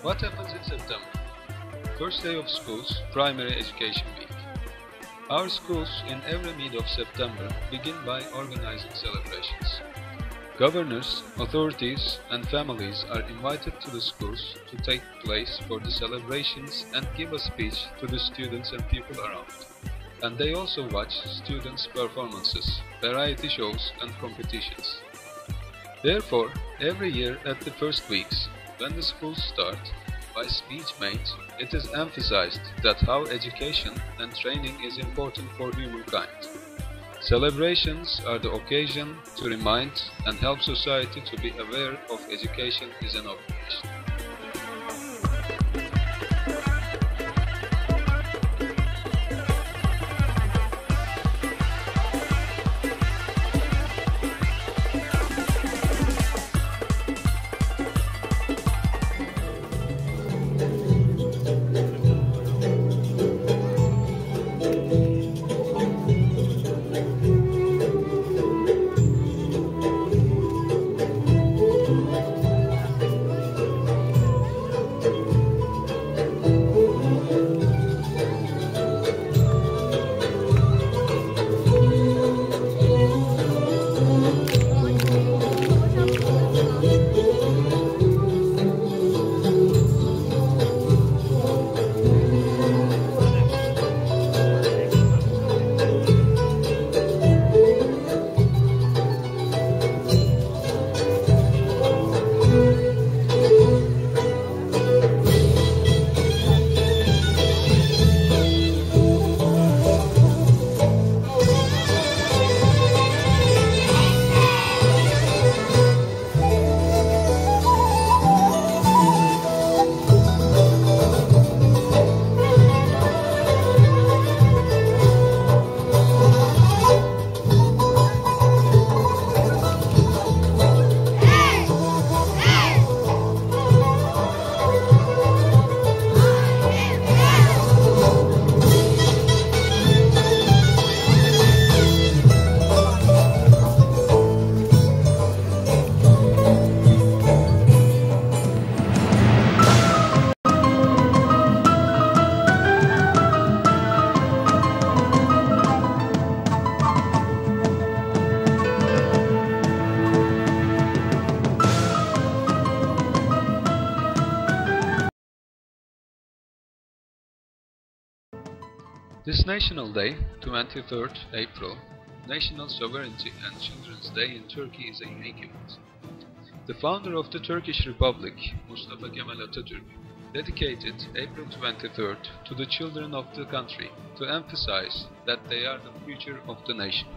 What happens in September? First day of schools, primary education week. Our schools in every mid of September begin by organizing celebrations. Governors, authorities and families are invited to the schools to take place for the celebrations and give a speech to the students and people around. And they also watch students' performances, variety shows and competitions. Therefore, every year at the first weeks, when the schools start, by speech made, it is emphasized that how education and training is important for humankind. Celebrations are the occasion to remind and help society to be aware of education is an obligation. This National Day, 23rd April, National Sovereignty and Children's Day in Turkey is a unique event. The founder of the Turkish Republic, Mustafa Kemal Atatürk, dedicated April 23rd to the children of the country to emphasize that they are the future of the nation.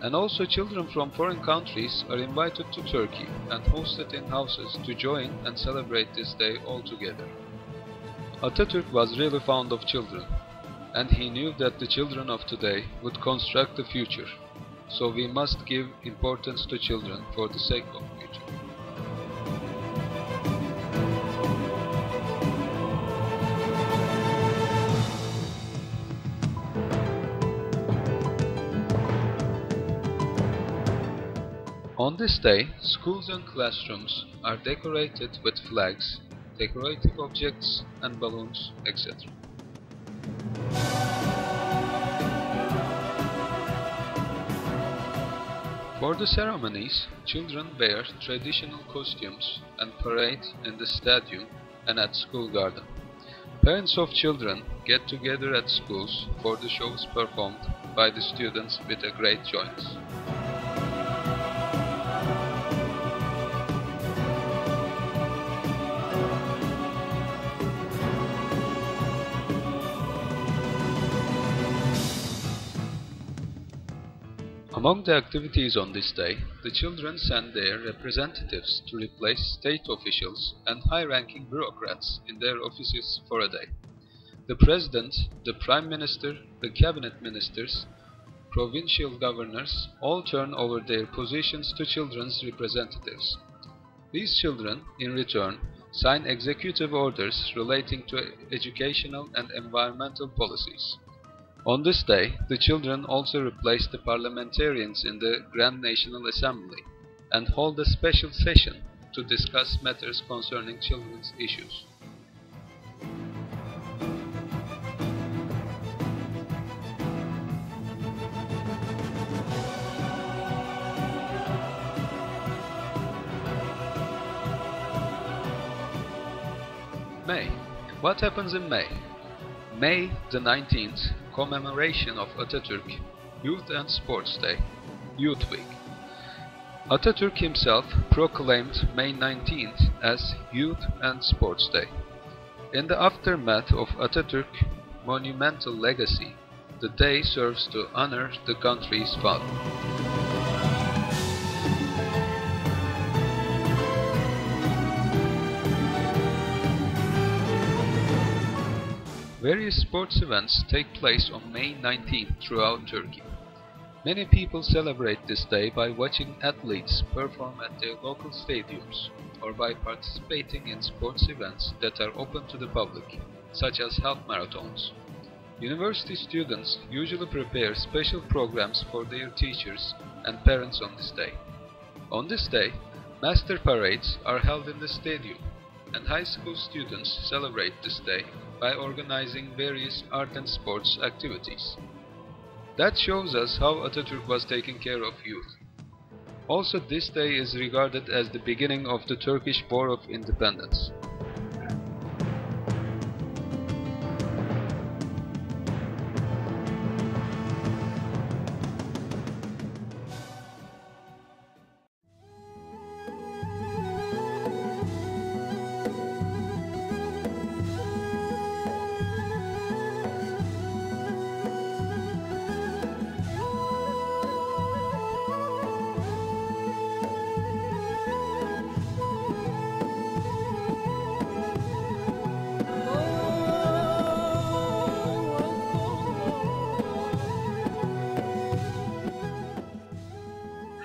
And also children from foreign countries are invited to Turkey and hosted in houses to join and celebrate this day all together. Atatürk was really fond of children, and he knew that the children of today would construct the future, so we must give importance to children for the sake of the future. On this day, schools and classrooms are decorated with flags, decorative objects and balloons, etc. For the ceremonies, children wear traditional costumes and parade in the stadium and at school garden. Parents of children get together at schools for the shows performed by the students with a great joy. Among the activities on this day, the children send their representatives to replace state officials and high-ranking bureaucrats in their offices for a day. The President, the Prime Minister, the Cabinet Ministers, provincial governors all turn over their positions to children's representatives. These children, in return, sign executive orders relating to educational and environmental policies. On this day, the children also replace the parliamentarians in the Grand National Assembly and hold a special session to discuss matters concerning children's issues. May. What happens in May? May the 19th, commemoration of Atatürk, Youth and Sports Day, Youth Week. Atatürk himself proclaimed May 19th as Youth and Sports Day. In the aftermath of Atatürk's monumental legacy, the day serves to honor the country's father. Various sports events take place on May 19th throughout Turkey. Many people celebrate this day by watching athletes perform at their local stadiums or by participating in sports events that are open to the public, such as half marathons. University students usually prepare special programs for their teachers and parents on this day. On this day, master parades are held in the stadium, and high school students celebrate this day by organizing various art and sports activities. That shows us how Atatürk was taking care of youth. Also, this day is regarded as the beginning of the Turkish War of Independence.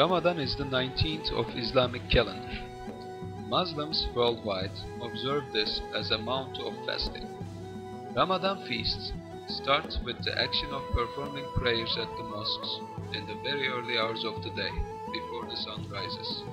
Ramadan is the 19th of Islamic calendar. Muslims worldwide observe this as a month of fasting. Ramadan feasts start with the action of performing prayers at the mosques in the very early hours of the day, before the sun rises.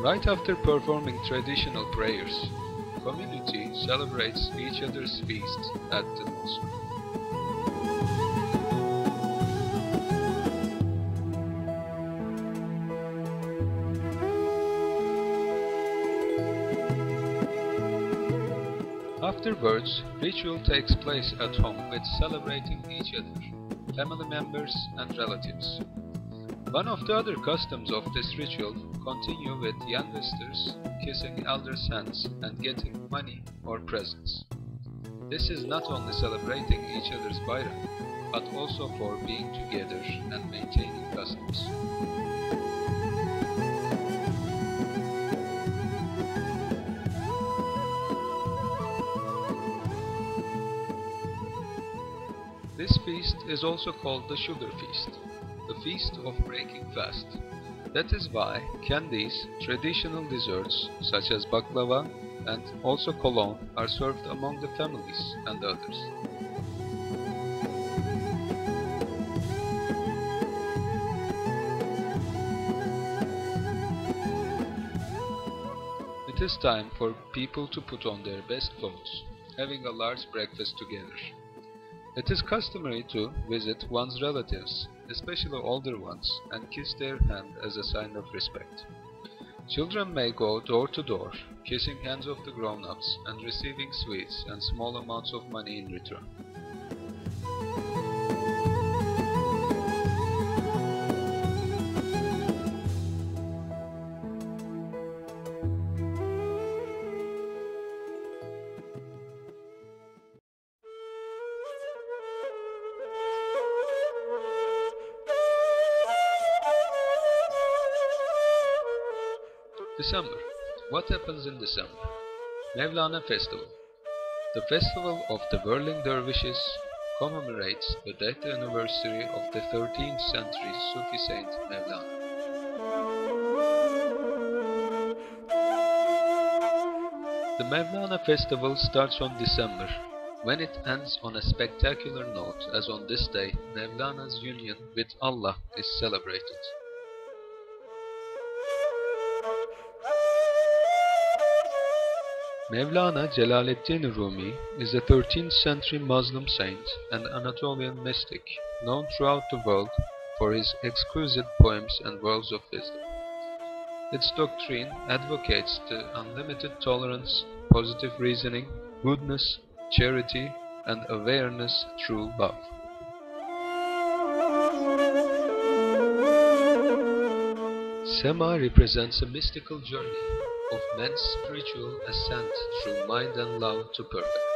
Right after performing traditional prayers, the community celebrates each other's feast at the mosque. Afterwards, ritual takes place at home with celebrating each other, family members and relatives. One of the other customs of this ritual continue with youngsters kissing elders' hands and getting money or presents. This is not only celebrating each other's Bayram, but also for being together and maintaining customs. This feast is also called the Sugar Feast, the feast of breaking fast. That is why candies, traditional desserts such as baklava and also cologne are served among the families and others. It is time for people to put on their best clothes, having a large breakfast together. It is customary to visit one's relatives, especially older ones, and kiss their hand as a sign of respect. Children may go door to door, kissing hands of the grown-ups and receiving sweets and small amounts of money in return. December. What happens in December? Mevlana Festival. The festival of the whirling dervishes commemorates the death anniversary of the 13th century Sufi saint Mevlana. The Mevlana festival starts on December When it ends on a spectacular note, as on this day, Mevlana's union with Allah is celebrated. Mevlana Celaleddin Rumi is a 13th century Muslim saint and Anatolian mystic, known throughout the world for his exquisite poems and words of wisdom. Its doctrine advocates the unlimited tolerance, positive reasoning, goodness, charity, and awareness through love. Sema represents a mystical journey of man's spiritual ascent through mind and love to perfect.